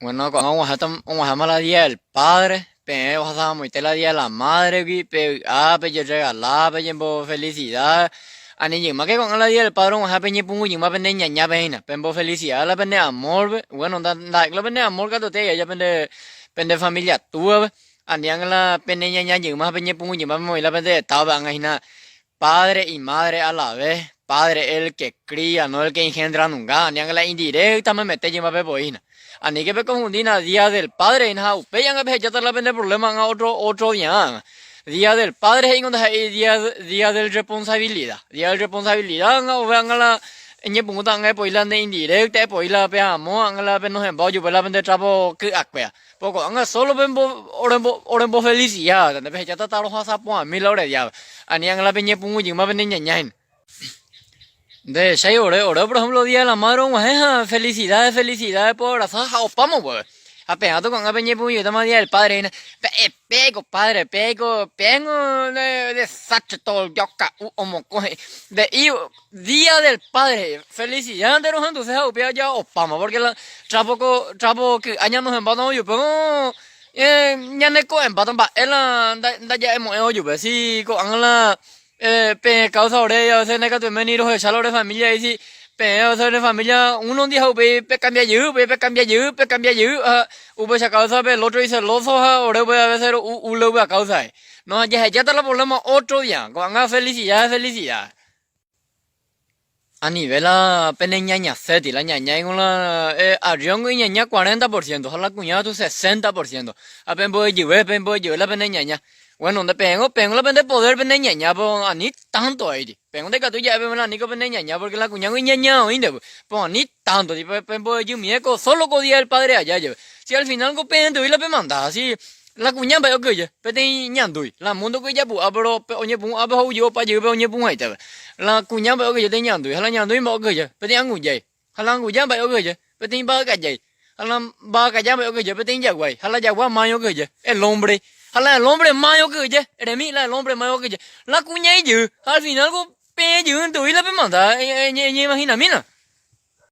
Bueno, cuando vamos a la día del padre, pero vamos a la día de la madre, pero yo regalaba, pero felicidad. Ani yo más que con la día del padre, vamos a peña pungu, yo más pende ñaña peina, pero felicidad, la pende amor, bueno, la pende amor que tú te, ya pende familia tua, ani la pende ñaña, yo más peña pungu, yo más me la pende estaba, nada padre y madre a la vez. Padre el que cría, no el que engendra nunca. Ni la indirecta me mete y me beboína. Ani que me confundí na día del padre y na upe yang que ya te la vende problema en otro día. Día del padre y cuando hay día del responsabilidad. Día del responsabilidad o vean la ñe punta ngai poila ne indirecta poila pe amo ang la pe no en boyo pe la vende trapo que akpea. Poco ang solo oren bo felicidad. Ne pe ya ta lo hasa po a mi la ore dia. Ani ang la pe ñe pungu y ma vende ñañain. De seis horas, por ejemplo, Día de la Madre, felicidades, felicidades por abrazar a Opamo, pues. Apenas con la peña puño, estamos Día del Padre, pego, padre, pego, de sacho todo, yoka, homo, coge, de Día del Padre, felicidades de los entonces a Opia ya Opamo, porque la trapo que años en Batón, yo, pero, ya ne ko en Batón, él, da ya hemos oído, pues, sí, con la, pe causa ore ya se nega tu meni ro chalo de familia y si pe o de familia uno día pe cambia yu pe cambia yu ube esa causa pe el otro dice lozo ore voy a veces lo voy a causa no ya te la problema otro día con la felicidad felicidad a nivel a pene ñaña seti la ñaña en una avión y ñaña 40% la cuñada tu 60% a pen voy la pene ñaña bueno, donde pengo la pende poder pende ñaña, pues a ni tanto ahí, pengo de que tú ya ves la nico pende ñaña, porque la cuñada y ñaña oíste, pues a ni tanto, tipo pengo yo mieco, solo codía el padre allá, si al final go pende y la pe manda, así, la cuñada veo que ya, pende ñandu, la mundo que ya pu, pero oye pu, pero yo pa yo oye pu ahí, la cuñada veo que yo te ñandu, la ñandu y mo que ya, pende anguya, la anguya veo que ya, pende ba que ya, la ba que ya veo que ya, pende ya guay, la ya guay mayo que ya, el hombre Hala el hombre mayo que oye, Eremi la el hombre mayo que oye. La cuña y yo, al final go pe yo, tú y la pe manda, imagina, mina.